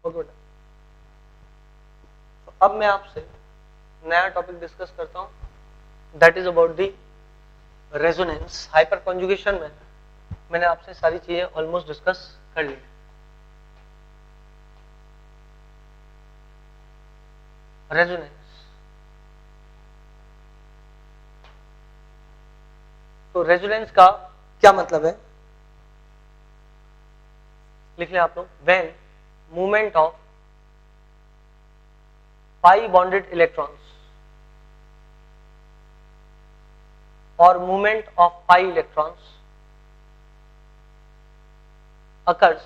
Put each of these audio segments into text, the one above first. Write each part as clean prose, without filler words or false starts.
Okay बेटा, तो अब मैं आपसे नया टॉपिक डिस्कस करता हूं, that is about the resonance. Hyper conjugation में मैंने आपसे सारी चीजें ऑलमोस्ट डिस्कस कर ली। रेजोनेंस, तो रेजोनेंस का क्या मतलब है, लिख लें आप लोग। When movement of pi bonded electrons or movement of pi electrons occurs,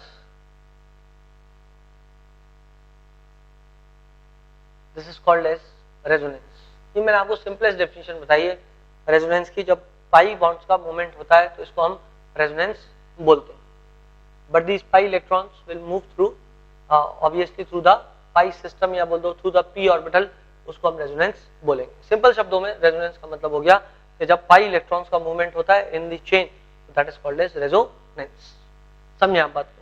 this is called as resonance। ये मैंने आपको सिंपलेस्ट डेफिनेशन बताई है रेजोनेंस की। जब पाई बॉन्ड्स का मूवमेंट होता है तो इसको हम रेजोनेंस बोलते हैं। But these pi electrons will move through obviously through the pi system, या बोल दो थ्रू द पी ऑर्बिटल, उसको हम रेजोनेंस बोलेंगे। सिंपल शब्दों में रेजोनेंस का मतलब हो गया कि जब पाई इलेक्ट्रॉन्स का मूवमेंट होता है in the chain, that is called as resonance. समझे आप बात को?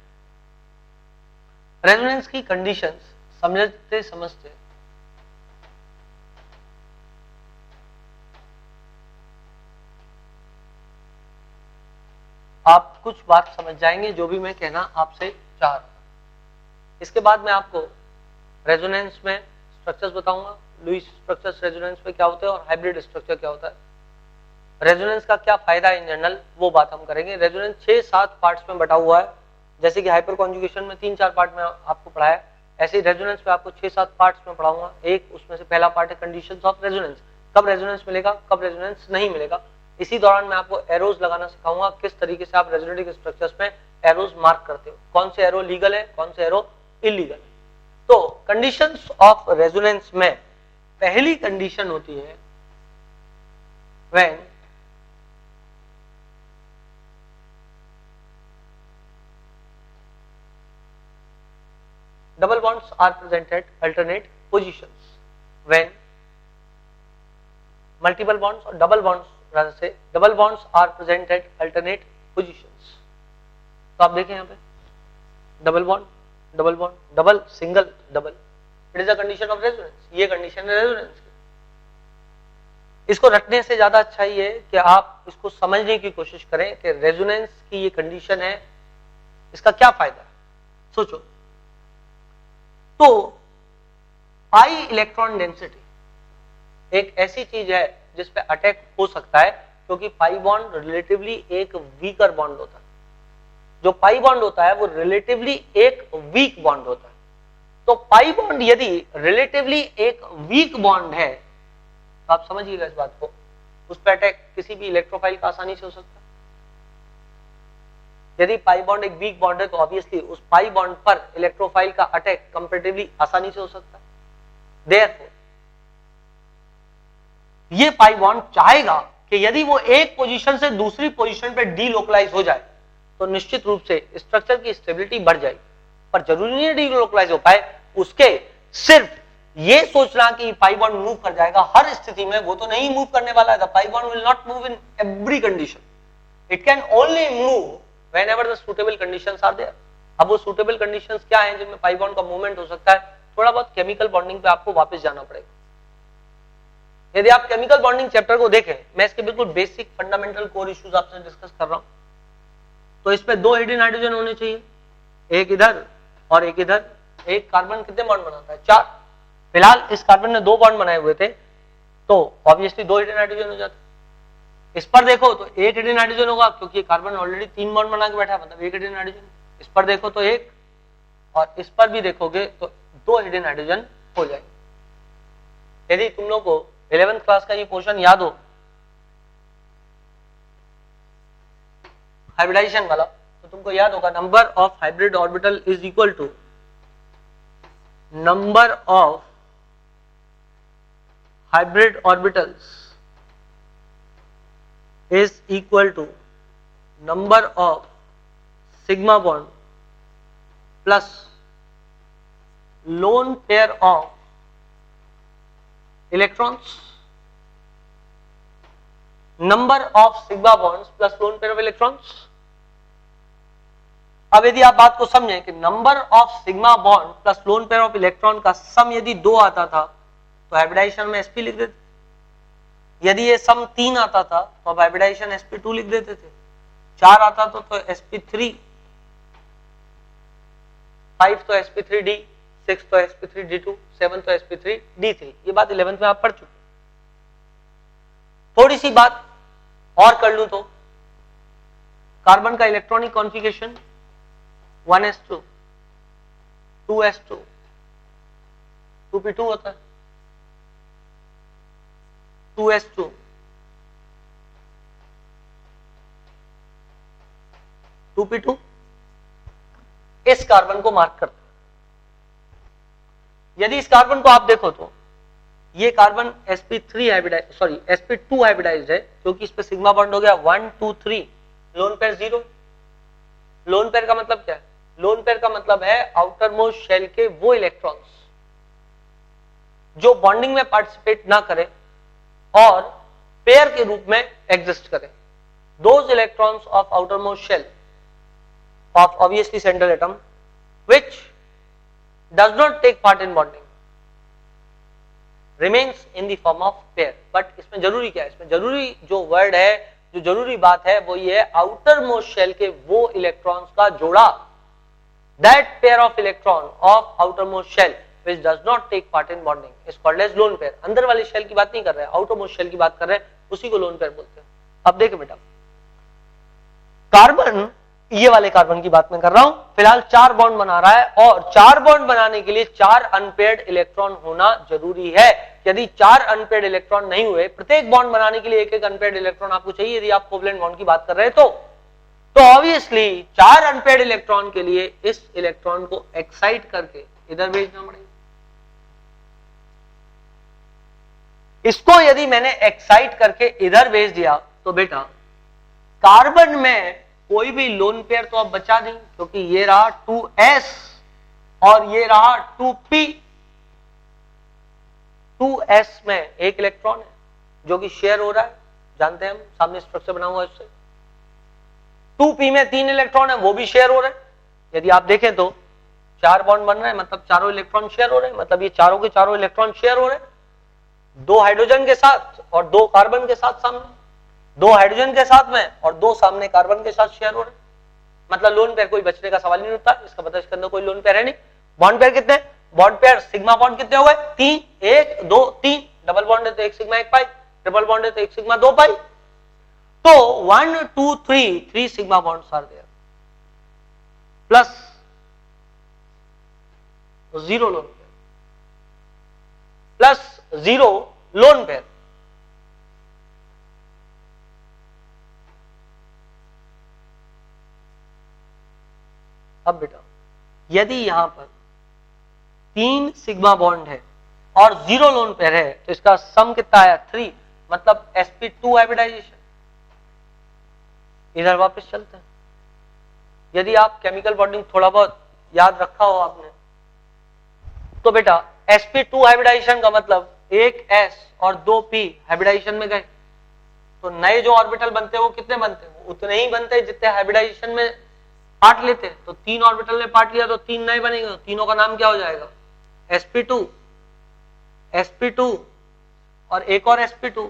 रेजोनेंस की कंडीशंस समझते समझते आप कुछ बात समझ जाएंगे जो भी मैं कहना आपसे चाह रहा हूं। इसके बाद मैं आपको रेजोनेंस में स्ट्रक्चर्स बताऊंगा, लुईस स्ट्रक्चर्स रेजोनेंस में क्या होते हैं और हाइब्रिड स्ट्रक्चर क्या होता है, रेजोनेंस का क्या फायदा है इन जनरल, वो बात हम करेंगे। रेजोनेंस 6-7 पार्ट्स में बटा हुआ है, जैसे कि हाइपर कॉन्जुगेशन में 3-4 पार्ट में आपको पढ़ाया, ऐसे ही रेजोनेंस में आपको 6-7 पार्ट्स में पढ़ाऊंगा। एक उसमें से पहला पार्ट है कंडीशंस ऑफ रेजोनेंस, कब रेजोनेंस मिलेगा, कब रेजोनेंस नहीं मिलेगा। इसी दौरान मैं आपको एरोज लगाना सिखाऊंगा, किस तरीके से आप रेजोनेटिंग स्ट्रक्चर्स में एरोज मार्क करते हो, कौन से एरो लीगल है, कौन से एरो इलीगल है। तो कंडीशंस ऑफ रेजोनेंस में पहली कंडीशन होती है when double bonds are present at alternate positions, when multiple bonds or double bonds, rather say double bonds are present at alternate positions। तो आप देखें यहाँ पे double bond, double bond, double, single, double, it is a condition of resonance. ये condition है resonance की। इसको रटने से ज्यादा अच्छा ही है कि आप इसको समझने की कोशिश करें कि रेजोनेंस की ये कंडीशन है, इसका क्या फायदा है। सोचो तो पाई इलेक्ट्रॉन डेंसिटी एक ऐसी चीज है जिस पे अटैक हो सकता है, क्योंकि पाई बॉन्ड रिलेटिवली एक वीकर बॉन्ड होता है। जो पाई बॉन्ड होता है वो रिलेटिवली एक वीक बॉन्ड होता है। तो पाई बॉन्ड यदि रिलेटिवली एक वीक बॉन्ड है तो आप समझिएगा इस बात को, उस पर अटैक किसी भी इलेक्ट्रोफाइल का आसानी से हो सकता है। यदि पाई बॉन्ड एक वीक बॉन्ड है तो ऑब्वियसली उस पाई बॉन्ड पर इलेक्ट्रोफाइल का अटैक कंपैरेटिवली आसानी से हो सकता है। देयरफॉर ये पाई बॉन्ड चाहेगा कि यदि वो एक पोजीशन से दूसरी पोजीशन पे डीलोकलाइज हो जाए तो निश्चित रूप से स्ट्रक्चर की स्टेबिलिटी बढ़ जाएगी। पर जरूरी नहीं है डीलोकलाइज हो पाए, उसके सिर्फ ये सोचना कि पाई बॉन्ड मूव कर जाएगा हर स्थिति में, वो तो नहीं मूव करने वाला है। The pi bond will not move in every condition, it can only move whenever the suitable conditions are there। अब वो suitable conditions क्या हैं जिनमें पाई बॉन्ड का मूवमेंट हो सकता है। थोड़ा बहुत केमिकल बॉन्डिंग पे आपको वापस जाना पड़ेगा। यदि आप केमिकल बॉन्डिंग चैप्टर को देखें, मैं इसके बिल्कुल बेसिक फंडामेंटल कोर इश्यूज आपसे डिस्कस कर रहा हूं, तो इसमें 2 हेडिन हाइड्रोजन होने चाहिए, एक इधर और एक इधर। एक कार्बन कितने बॉन्ड बनाता है? 4। फिलहाल इस कार्बन ने 2 बॉन्ड बनाए हुए थे, तो ऑब्वियसली 2 हेडिन हाइड्रोजन हो जाते। इस पर देखो तो 1 हेडिन हाइड्रोजन होगा, क्योंकि कार्बन ऑलरेडी 3 बॉन्ड बना के बैठा है, मतलब 1 हेडिन हाइड्रोजन। इस पर देखो तो 1, और इस पर भी देखोगे तो 2 हेडिन हाइड्रोजन हो जाएंगे। यदि तुम लोग को 11th क्लास का ये पोर्शन याद हो हाइब्रिडाइजेशन वाला, तो तुमको याद होगा number of hybrid orbital is equal to number of hybrid orbitals is equal to number of sigma bond plus lone pair of electrons, number of sigma bonds plus lone pair of electrons। अब यदि आप बात को समझें कि number of sigma bond plus lone pair of electron का सम यदि 2 आता था तो हाइब्रिडाइजेशन में sp लिख देते। यदि ये सम 3 आता था तो अब हाइब्रिडाइजेशन sp2 लिख देते थे। 4 आता तो sp3, 5 तो sp3d, 6 तो sp3d2, 7 तो sp3d3। ये बात 11th में आप पढ़ चुके। थोड़ी सी बात और कर लूं तो कार्बन का electronic configuration 1s2, 2s2, 2p2 होता है, 2s2, 2p2। इस कार्बन को मार्क करते हैं। यदि इस कार्बन को आप देखो तो ये carbon sp3 hybridise, sorry sp2 hybridised है, क्योंकि इस पे सिग्मा बॉन्ड हो गया 1 2 3, लोन पेयर 0। लोन पेयर का मतलब क्या है? लोन पेयर का मतलब है आउटर मोस्ट शेल के वो इलेक्ट्रॉन्स जो बॉन्डिंग में पार्टिसिपेट ना करें और पेयर के रूप में एग्जिस्ट करें। Those electrons of outermost shell of obviously central atom which does not take part in bonding remains in the form of pair। but इसमें जरूरी क्या है? इसमें जरूरी जो वर्ड है, जो जरूरी बात है वो ये है आउटर मोस्ट शेल के वो इलेक्ट्रॉन्स का जोड़ा, that pair of electron of outer most shell which does not take part in bonding is called as lone pair। अंदर वाले शेल की बात नहीं कर रहे हैं, आउटर मोस्ट शेल की बात कर रहे हैं, उसी को लोन पेयर बोलते हैं। अब देखो बेटा, कार्बन, ये वाले कार्बन की बात मैं कर रहा हूं, फिलहाल 4 बॉन्ड बना रहा है और 4 बॉन्ड बनाने के लिए 4 अनपेयर्ड इलेक्ट्रॉन होना जरूरी है। यदि 4 अनपेयर्ड इलेक्ट्रॉन नहीं हुए, प्रत्येक बॉन्ड बनाने के लिए एक एक अनपेयर्ड इलेक्ट्रॉन आपको चाहिए यदि आप कोवलेंट बॉन्ड की बात कर रहे हैं तो ऑब्वियसली 4 अनपेयर्ड इलेक्ट्रॉन के लिए इस इलेक्ट्रॉन को एक्साइट करके इधर भेजना पड़ेगा। इसको यदि मैंने एक्साइट करके इधर भेज दिया तो बेटा कार्बन में कोई भी लोन पेयर तो अब बचा नहीं, क्योंकि ये रहा 2s और ये रहा 2p। 2s में एक इलेक्ट्रॉन है जो कि शेयर हो रहा है, जानते हैं हम, सामने स्ट्रक्चर बना हुआ है उससे। 2p में 3 इलेक्ट्रॉन है, वो भी शेयर हो रहे हैं। यदि आप देखें तो 4 बॉन्ड बन रहे हैं, मतलब चारों इलेक्ट्रॉन शेयर हो रहे हैं, मतलब ये चारों के चारों इलेक्ट्रॉन शेयर हो रहे हैं, 2 हाइड्रोजन के साथ और 2 कार्बन के साथ सामने, 2 हाइड्रोजन के साथ में और 2 सामने कार्बन के साथ शेयर हो रहे हैं। मतलब लोन पेयर कोई बचने का सवाल नहीं उठता। इसका मतलब इसके अंदर कोई लोन पेयर है नहीं। बॉन्ड पेयर कितने? बॉन्ड पेयर सिग्मा बॉन्ड कितने हुए? 3, 1 2 3। डबल बॉन्ड है तो 1 सिग्मा 1 पाई, ट्रिपल बॉन्ड है तो 1 सिग्मा 2 पाई। तो 1 2 3 sigma bonds are there plus 0 lone pair plus 0 lone pair. अब बेटा यदि यहां पर 3 सिग्मा बॉन्ड है और 0 लोन पेयर है तो इसका सम कितना आया? 3, मतलब sp2 हाइब्रिडाइजेशन। इधर वापस चलते हैं। यदि आप केमिकल बॉन्डिंग थोड़ा बहुत याद रखा हो आपने तो बेटा sp2 हाइब्रिडाइजेशन का मतलब एक s और 2 p हाइब्रिडाइजेशन में गए तो नए जो ऑर्बिटल बनते हैं वो कितने बनते हैं? उतने ही बनते हैं जितने हाइब्रिडाइजेशन में पार्ट लेते हैं। तो 3 ऑर्बिटल ने पार्ट लिया तो 3 नए बनेंगे, तीनों का नाम क्या हो जाएगा? sp2, sp2 और एक और sp2।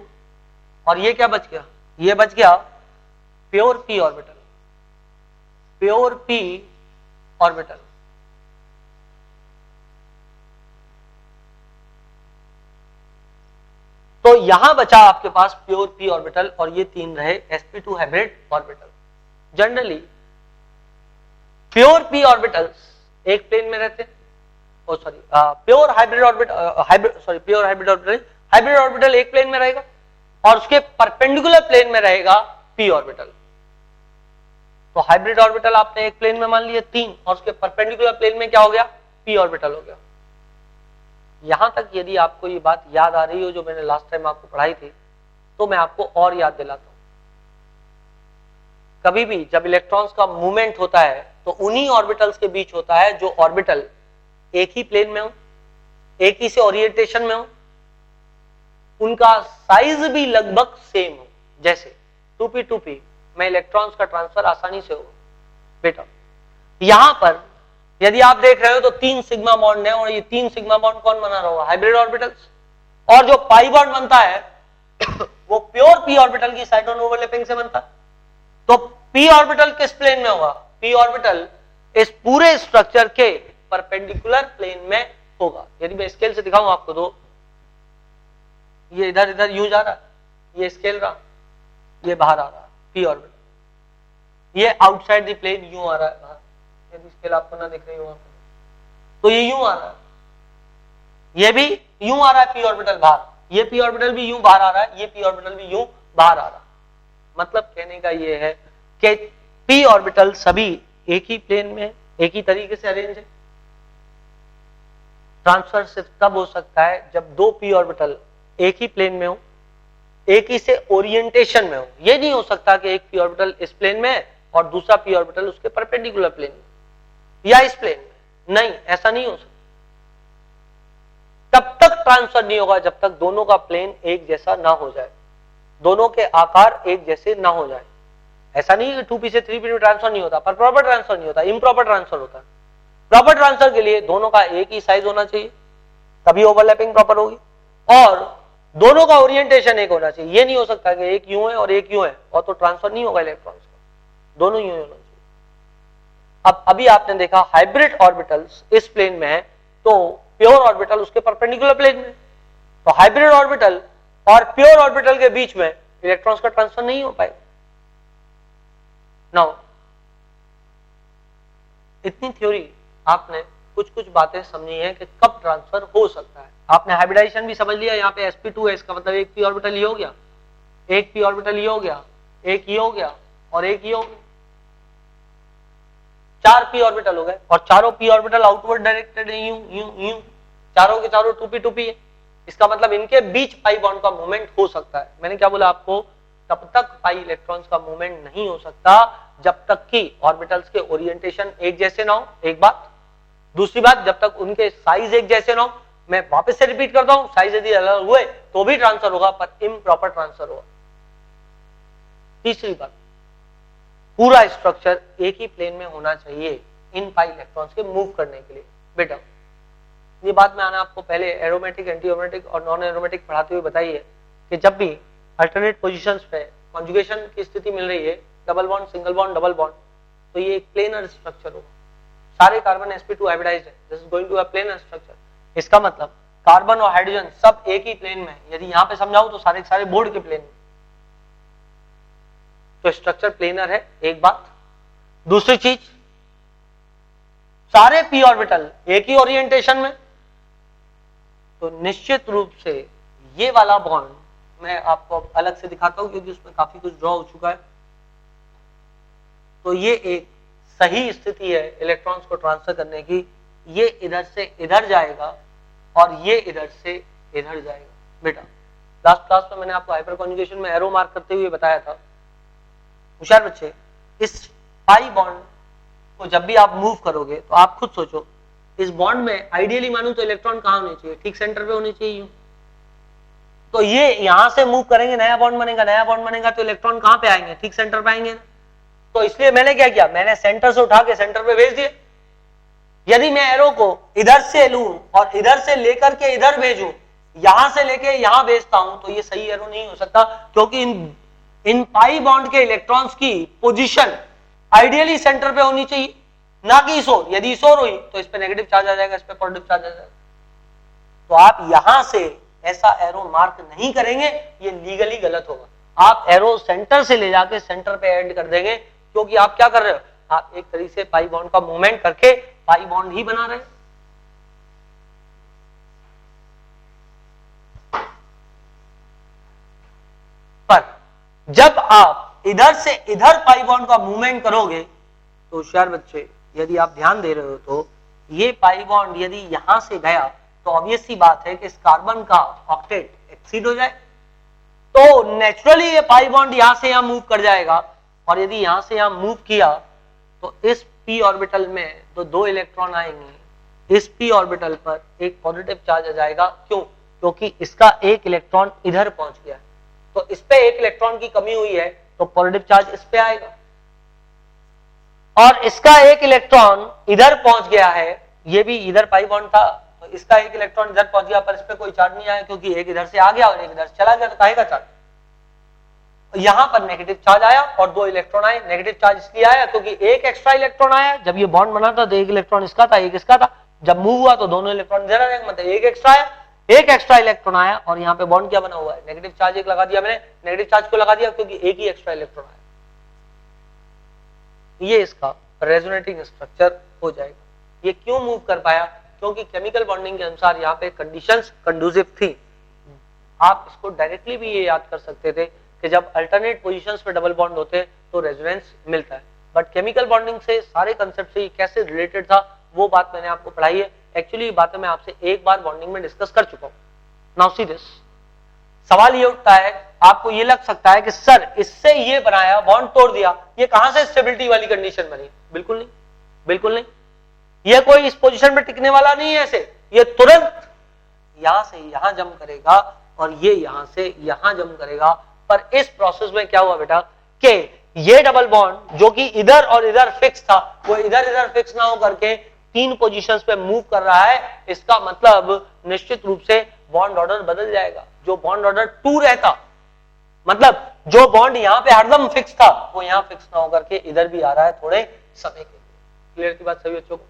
और ये क्या बच गया? ये बच गया pure p orbital, pure p orbital. तो यहां बचा आपके पास प्योर p ऑर्बिटल और ये 3 रहे sp2 hybrid orbital. Generally pure p orbitals एक प्लेन में रहते हैं, sorry pure hybrid orbital, pure hybrid orbital, hybrid orbital एक प्लेन में रहेगा और उसके परपेंडिकुलर प्लेन में रहेगा p ऑर्बिटल। तो हाइब्रिड ऑर्बिटल आपने एक प्लेन में मान लिया 3 और उसके परपेंडिकुलर प्लेन में क्या हो गया? p ऑर्बिटल हो गया। यहां तक यदि आपको ये बात याद आ रही हो जो मैंने लास्ट टाइम आपको पढ़ाई थी तो मैं आपको और याद दिलाता हूं। कभी भी जब इलेक्ट्रॉन्स का मूवमेंट होता है तो उन्हीं ऑर्बिटल्स के बीच होता है जो ऑर्बिटल एक ही प्लेन में हो, एक ही से ओरिएंटेशन में हो, उनका साइज भी लगभग सेम हो। जैसे 2p 2p में इलेक्ट्रॉन्स का ट्रांसफर आसानी से हो। बेटा यहां पर यदि आप देख रहे हो तो 3 सिग्मा बॉन्ड है, और ये 3 सिग्मा बॉन्ड कौन बना रहा होगा? Hybrid orbitals. और जो पाई बॉन्ड बनता है वो प्योर पी ऑर्बिटल की साइड ऑन ओवरलैपिंग से बनता है। तो पी ऑर्बिटल किस प्लेन में होगा? पी ऑर्बिटल इस पूरे स्ट्रक्चर के परपेंडिकुलर प्लेन में होगा। यदि मैं स्केल से दिखाऊं आपको तो ये इधर इधर यूं जा रहा है, ये स्केल रहा, ये बाहर आ रहा है पी ऑर्बिटल, ये आउटसाइड द प्लेन यूं आ रहा है बाहर। यदि स्केल आपको ना दिख रही हो तो ये यूं आ रहा है, ये भी यूं आ रहा है पी ऑर्बिटल बाहर, ये पी ऑर्बिटल भी यूं बाहर आ रहा है, ये पी ऑर्बिटल भी यूं बाहर आ रहा है। मतलब कहने का ये है कि पी ऑर्बिटल सभी एक ही प्लेन में एक ही तरीके से अरेंज है। ट्रांसफर सिर्फ तब हो सकता है जब दो पी ऑर्बिटल एक ही प्लेन में हो, एक ही से ओरिएंटेशन में हो। ये नहीं हो सकता कि एक पी ऑर्बिटल इस प्लेन में है और दूसरा पी ऑर्बिटल उसके परपेंडिकुलर प्लेन में या इस प्लेन में, नहीं, ऐसा नहीं हो सकता। तब तक ट्रांसफर नहीं होगा जब तक दोनों का प्लेन एक जैसा ना हो जाए, दोनों के आकार एक जैसे ना हो जाए। ऐसा नहीं है कि 2p से 3p में ट्रांसफर नहीं होता, पर प्रॉपर ट्रांसफर नहीं होता, इम्प्रॉपर ट्रांसफर होता है। प्रॉपर ट्रांसफर के लिए दोनों का एक ही साइज होना चाहिए, तभी ओवरलैपिंग प्रॉपर होगी, और दोनों का ओरिएंटेशन एक होना चाहिए। ये नहीं हो सकता कि एक यूं है और एक यूं है और तो ट्रांसफर नहीं होगा इलेक्ट्रॉन्स का, दोनों यूं होना चाहिए। अब अभी आपने देखा हाइब्रिड ऑर्बिटल्स इस प्लेन में है तो प्योर ऑर्बिटल उसके परपेंडिकुलर प्लेन में, तो हाइब्रिड ऑर्बिटल और प्योर ऑर्बिटल के बीच में इलेक्ट्रॉन्स का ट्रांसफर नहीं हो पाएगा। नाउ इतनी थ्योरी आपने कुछ कुछ बातें समझी है कि कब ट्रांसफर हो सकता है। आपने हाइब्रिडाइजेशन भी समझ लिया, यहाँ पे sp2 है, इसका मतलब एक पी ऑर्बिटल ये हो गया, एक पी ऑर्बिटल ये हो गया, एक ये हो गया और एक ये हो गया, 4 पी ऑर्बिटल हो गए, और चारों पी ऑर्बिटल आउटवर्ड डायरेक्टेड है, यूं यूं यूं, चारों के चारों 2p है। इसका मतलब इनके बीच पाई बॉन्ड का मूवमेंट हो सकता है। मैंने क्या बोला आपको? तब तक पाई इलेक्ट्रॉन्स का मूवमेंट नहीं हो सकता जब तक कि ऑर्बिटल्स के ओरिएंटेशन एक जैसे ना हो, एक बात। दूसरी बात, जब तक उनके साइज एक जैसे ना हो। मैं वापस से रिपीट करता हूं, साइज यदि अलग हुए तो भी ट्रांसफर होगा, पर इम्प्रॉपर ट्रांसफर होगा। तीसरी बात, पूरा स्ट्रक्चर एक ही प्लेन में होना चाहिए इन पाई इलेक्ट्रॉन्स के मूव करने के लिए। बेटा ये बात मैंने आपको पहले एरोमेटिक, एंटी एरोमेटिक और नॉन एरोमेटिक पढ़ाते हुए बताई है कि जब भी अल्टरनेट पोजीशंस पे कॉन्जुगेशन की स्थिति मिल रही है, double bond, single bond, double bond, तो ये एक प्लेनर स्ट्रक्चर होगा। सारे कार्बन sp2 हाइब्रिडाइज्ड है, this is going to a planar structure. इसका मतलब कार्बन और हाइड्रोजन सब एक ही प्लेन में। यदि यहां पे समझाऊं तो सारे सारे बोर्ड के प्लेन में, तो स्ट्रक्चर प्लेनर है, एक बात। दूसरी चीज, सारे पी ऑर्बिटल एक ही ओरिएंटेशन में, तो निश्चित रूप से ये वाला बॉन्ड मैं आपको अलग से दिखाता हूं क्योंकि उसमें काफी कुछ ड्रॉ हो चुका है। तो ये एक सही स्थिति है इलेक्ट्रॉन्स को ट्रांसफर करने की। ये इधर से इधर जाएगा और ये इधर से इधर जाएगा। बेटा लास्ट क्लास में मैंने आपको हाइपर कॉन्जुगेशन में एरो मार्क करते हुए बताया था। होशियार बच्चे, इस पाई बॉन्ड को जब भी आप मूव करोगे तो आप खुद सोचो, इस बॉन्ड में आइडियली मानूं तो इलेक्ट्रॉन कहां होने चाहिए? ठीक सेंटर पे होने चाहिए। तो ये यहां से मूव करेंगे, नया बॉन्ड बनेगा, नया बॉन्ड बनेगा तो इलेक्ट्रॉन कहां पे आएंगे? ठीक सेंटर पे आएंगे। तो इसलिए मैंने क्या किया, मैंने सेंटर से उठा के सेंटर पे भेज दिए। यदि मैं एरो को इधर से लूं और इधर से लेकर के इधर भेजूं, यहां से लेके यहां भेजता हूं, तो ये सही एरो नहीं हो सकता, क्योंकि इन पाई बॉन्ड के इलेक्ट्रॉन्स की पोजीशन आइडियली सेंटर पे होनी चाहिए, ना कि इस ओर। यदि इस ओर हुई तो इस पे नेगेटिव चार्ज आ जाएगा, इस पे पॉजिटिव चार्ज आ जाएगा। तो आप यहां से ऐसा एरो मार्क नहीं करेंगे, ये लीगली गलत होगा। आप एरो सेंटर से ले जाके सेंटर पे एंड कर देंगे, क्योंकि आप क्या कर रहे हो? आप एक तरीके से पाई बॉन्ड का मूवमेंट करके पाई बॉन्ड ही बना रहे हैं। पर जब आप इधर से इधर पाई बॉन्ड का मूवमेंट करोगे तो होशियार बच्चे, यदि आप ध्यान दे रहे हो तो ये पाई बॉन्ड यदि यहां से गया तो ऑब्वियस सी बात है कि इस कार्बन का ऑक्टेट एक्सीड हो जाए, तो नेचुरली ये पाई बॉन्ड यहां से यहां मूव कर जाएगा। और यदि यहां से यहां मूव किया तो इस p ऑर्बिटल में तो 2 इलेक्ट्रॉन आएंगे, इस p ऑर्बिटल पर एक पॉजिटिव चार्ज आ जाएगा। क्यों? क्योंकि इसका एक इलेक्ट्रॉन इधर पहुंच गया, तो इस पे एक इलेक्ट्रॉन की कमी हुई है, तो पॉजिटिव चार्ज इस पे आएगा। और इसका एक इलेक्ट्रॉन इधर पहुंच गया है, ये भी इधर पाई बॉन्ड था, तो इसका एक इलेक्ट्रॉन इधर पहुंच गया, पर इस पे कोई चार्ज नहीं आया क्योंकि एक इधर से आ गया और एक इधर से चला गया, तो काहे का चार्ज? यहां पर नेगेटिव चार्ज आया और 2 इलेक्ट्रॉन आए। नेगेटिव चार्ज इसलिए आया क्योंकि एक एक्स्ट्रा इलेक्ट्रॉन आया, जब ये बॉन्ड बना था तो एक इलेक्ट्रॉन इसका था, एक इसका था, जब मूव हुआ तो दोनों इलेक्ट्रॉन इधर आ गए, मतलब एक एक्स्ट्रा आया, एक एक्स्ट्रा इलेक्ट्रॉन आया और यहाँ पे बॉन्ड क्या बना हुआ है, नेगेटिव चार्ज एक लगा दिया मैंने। नेगेटिव चार्ज को लगा दिया क्योंकि एक ही एक्स्ट्रा इलेक्ट्रॉन आया। ये इसका रेजोनेटिंग स्ट्रक्चर हो जाएगा। ये क्यों मूव कर पाया? क्योंकि केमिकल बॉन्डिंग के अनुसार यहाँ पे कंडीशंस कंडूसिव थी। आप इसको डायरेक्टली भी ये याद कर सकते थे कि जब अल्टरनेट पोजीशंस पे डबल बॉन्ड होते तो रेजोनेंस मिलता है, बट केमिकल बॉन्डिंग से सारे कंसेप्ट से ये कैसे रिलेटेड था वो बात मैंने आपको पढ़ाई है। एक्चुअली बातें मैं आपसे एक बार बॉन्डिंग में डिस्कस कर चुका हूं। नाउ सी दिस, सवाल ये उठता है, आपको ये लग सकता है कि सर इससे ये बनाया, बॉन्ड तोड़ दिया, ये कहां से स्टेबिलिटी वाली कंडीशन बनी? बिल्कुल नहीं, बिल्कुल नहीं। ये कोई इस पोजीशन पे टिकने वाला नहीं है ऐसे, ये तुरंत यहां से यहां जम करेगा और ये यहां से यहां जम करेगा। पर इस प्रोसेस में क्या हुआ बेटा कि ये डबल बॉन्ड जो कि इधर और इधर फिक्स था, वो इधर इधर फिक्स ना हो करके 3 पोजीशंस पे मूव कर रहा है। इसका मतलब निश्चित रूप से बॉन्ड ऑर्डर बदल जाएगा। जो बॉन्ड ऑर्डर 2 रहता, मतलब जो बॉन्ड यहां पे हरदम फिक्स था, वो यहां फिक्स ना होकर के इधर भी आ रहा है थोड़े समय के लिए। क्लियर की बात सभी बच्चों को?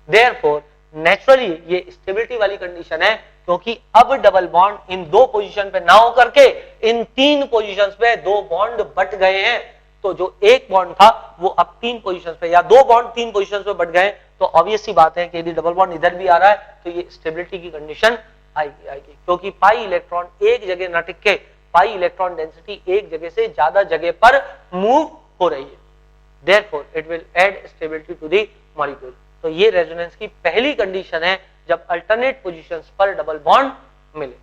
देयरफॉर नेचुरली ये स्टेबिलिटी वाली कंडीशन है, क्योंकि अब डबल बॉन्ड इन 2 पोजीशन पे ना होकर के इन 3 पोजीशंस पे 2 बॉन्ड बट गए हैं। तो जो एक बॉन्ड था वो अब 3 पोजीशंस पे, या 2 बॉन्ड 3 पोजीशंस पे बट गए, तो ऑब्वियस सी बात है कि यदि डबल बॉन्ड इधर भी आ रहा है तो ये स्टेबिलिटी की कंडीशन आएगी, क्योंकि पाई इलेक्ट्रॉन एक जगह न टिक के पाई इलेक्ट्रॉन डेंसिटी एक जगह से ज्यादा जगह पर मूव हो रही है। Therefore it will add stability to the molecule. तो ये रेजोनेंस की पहली कंडीशन है जब अल्टरनेट पोजीशंस पर डबल बॉन्ड मिले।